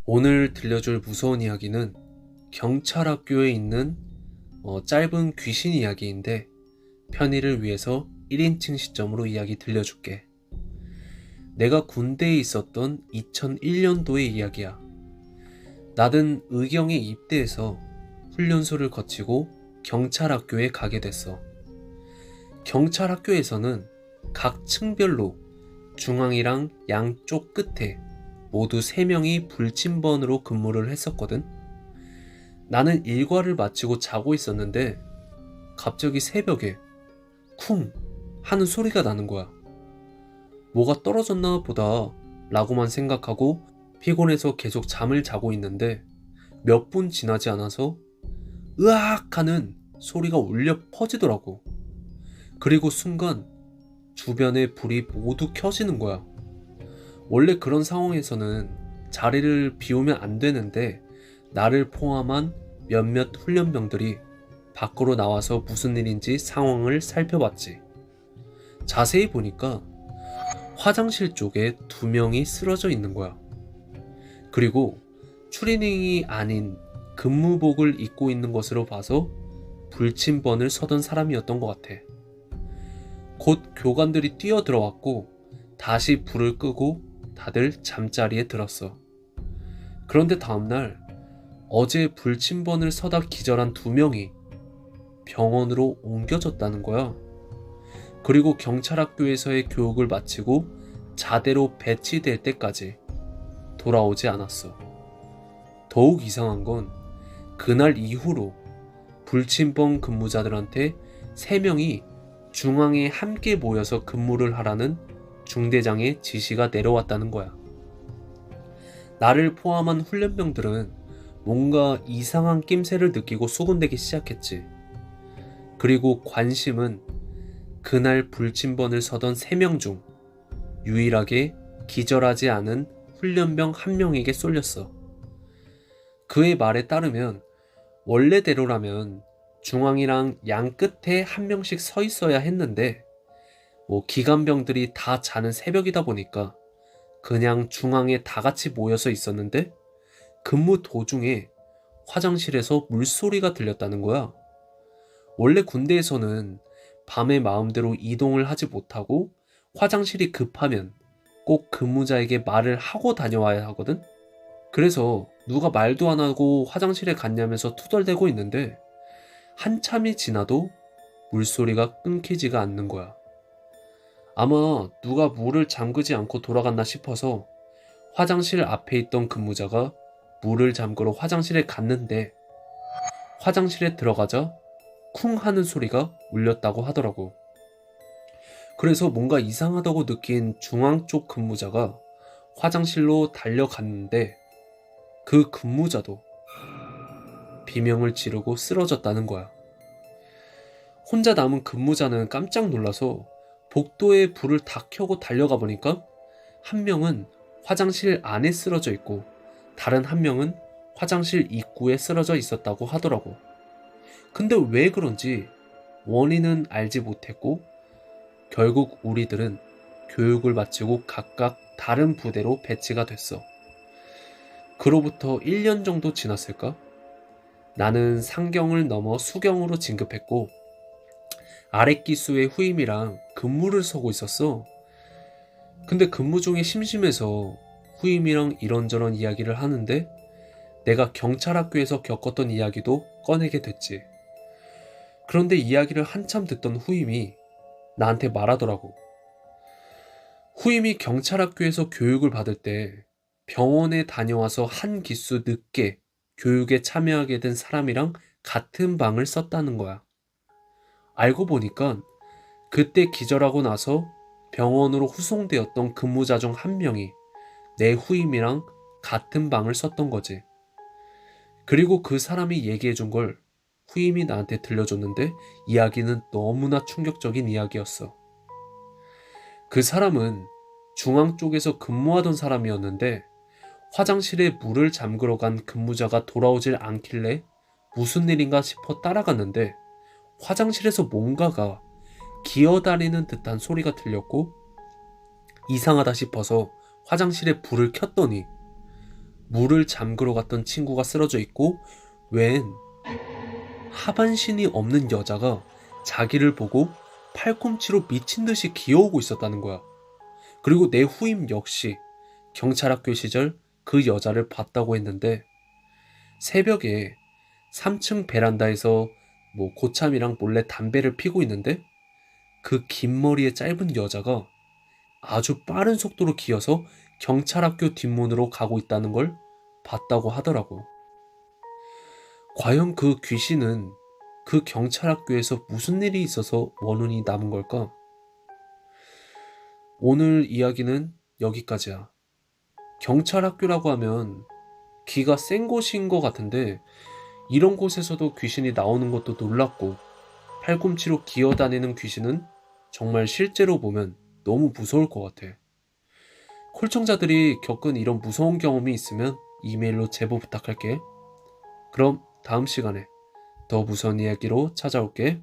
오늘 들려줄 무서운 이야기는 경찰 학교에 있는 짧은 귀신 이야기인데 편의를 위해서 1인칭 시점으로 이야기 들려줄게. 내가 군대에 있었던 2001년도의 이야기야. 나는 의경에 입대해서 훈련소를 거치고 경찰 학교에 가게 됐어. 경찰 학교에서는 각 층별로 중앙이랑 양쪽 끝에 모두 3명이 불침번으로 근무를 했었거든. 나는 일과를 마치고 자고 있었는데 갑자기 새벽에 쿵 하는 소리가 나는 거야. 뭐가 떨어졌나 보다 라고만 생각하고 피곤해서 계속 잠을 자고 있는데 몇 분 지나지 않아서 으악 하는 소리가 울려 퍼지더라고. 그리고 순간 주변에 불이 모두 켜지는 거야. 원래 그런 상황에서는 자리를 비우면 안 되는데 나를 포함한 몇몇 훈련병들이 밖으로 나와서 무슨 일인지 상황을 살펴봤지. 자세히 보니까 화장실 쪽에 2명이 쓰러져 있는 거야. 그리고 추리닝이 아닌 근무복을 입고 있는 것으로 봐서 불침번을 서던 사람이었던 것 같아. 곧 교관들이 뛰어들어왔고 다시 불을 끄고 다들 잠자리에 들었어. 그런데 다음날 어제 불침번을 서다 기절한 2명이 병원으로 옮겨졌다는 거야. 그리고 경찰학교에서의 교육을 마치고 자대로 배치될 때까지 돌아오지 않았어. 더욱 이상한 건 그날 이후로 불침번 근무자들한테 3명이 중앙에 함께 모여서 근무를 하라는 중대장의 지시가 내려왔다는 거야. 나를 포함한 훈련병들은 뭔가 이상한 낌새를 느끼고 수군대기 시작했지. 그리고 관심은 그날 불침번을 서던 3명 중 유일하게 기절하지 않은 훈련병 1명에게 쏠렸어. 그의 말에 따르면 원래대로라면 중앙이랑 양 끝에 1명씩 서 있어야 했는데 기관병들이 다 자는 새벽이다 보니까 그냥 중앙에 다 같이 모여서 있었는데 근무 도중에 화장실에서 물소리가 들렸다는 거야. 원래 군대에서는 밤에 마음대로 이동을 하지 못하고 화장실이 급하면 꼭 근무자에게 말을 하고 다녀와야 하거든? 그래서 누가 말도 안 하고 화장실에 갔냐면서 투덜대고 있는데 한참이 지나도 물소리가 끊기지가 않는 거야. 아마 누가 물을 잠그지 않고 돌아갔나 싶어서 화장실 앞에 있던 근무자가 물을 잠그러 화장실에 갔는데 화장실에 들어가자 쿵 하는 소리가 울렸다고 하더라고. 그래서 뭔가 이상하다고 느낀 중앙 쪽 근무자가 화장실로 달려갔는데 그 근무자도 비명을 지르고 쓰러졌다는 거야. 혼자 남은 근무자는 깜짝 놀라서 복도에 불을 다 켜고 달려가 보니까 1명은 화장실 안에 쓰러져 있고 다른 1명은 화장실 입구에 쓰러져 있었다고 하더라고. 근데 왜 그런지 원인은 알지 못했고 결국 우리들은 교육을 마치고 각각 다른 부대로 배치가 됐어. 그로부터 1년 정도 지났을까? 나는 상경을 넘어 수경으로 진급했고 아랫기수의 후임이랑 근무를 서고 있었어. 근데 근무 중에 심심해서 후임이랑 이런저런 이야기를 하는데 내가 경찰학교에서 겪었던 이야기도 꺼내게 됐지. 그런데 이야기를 한참 듣던 후임이 나한테 말하더라고. 후임이 경찰학교에서 교육을 받을 때 병원에 다녀와서 한 기수 늦게 교육에 참여하게 된 사람이랑 같은 방을 썼다는 거야. 알고 보니까 그때 기절하고 나서 병원으로 후송되었던 근무자 중 1명이 내 후임이랑 같은 방을 썼던 거지. 그리고 그 사람이 얘기해준 걸 후임이 나한테 들려줬는데 이야기는 너무나 충격적인 이야기였어. 그 사람은 중앙 쪽에서 근무하던 사람이었는데 화장실에 물을 잠그러 간 근무자가 돌아오질 않길래 무슨 일인가 싶어 따라갔는데 화장실에서 뭔가가 기어다니는 듯한 소리가 들렸고 이상하다 싶어서 화장실에 불을 켰더니 물을 잠그러 갔던 친구가 쓰러져 있고 웬 하반신이 없는 여자가 자기를 보고 팔꿈치로 미친 듯이 기어오고 있었다는 거야. 그리고 내 후임 역시 경찰학교 시절 그 여자를 봤다고 했는데 새벽에 3층 베란다에서 고참이랑 몰래 담배를 피고 있는데 그 긴 머리에 짧은 여자가 아주 빠른 속도로 기어서 경찰학교 뒷문으로 가고 있다는 걸 봤다고 하더라고. 과연 그 귀신은 그 경찰학교에서 무슨 일이 있어서 원혼이 남은 걸까? 오늘 이야기는 여기까지야. 경찰학교라고 하면 기가 센 곳인 것 같은데 이런 곳에서도 귀신이 나오는 것도 놀랍고 팔꿈치로 기어다니는 귀신은 정말 실제로 보면 너무 무서울 것 같아. 콜청자들이 겪은 이런 무서운 경험이 있으면 이메일로 제보 부탁할게. 그럼 다음 시간에 더 무서운 이야기로 찾아올게.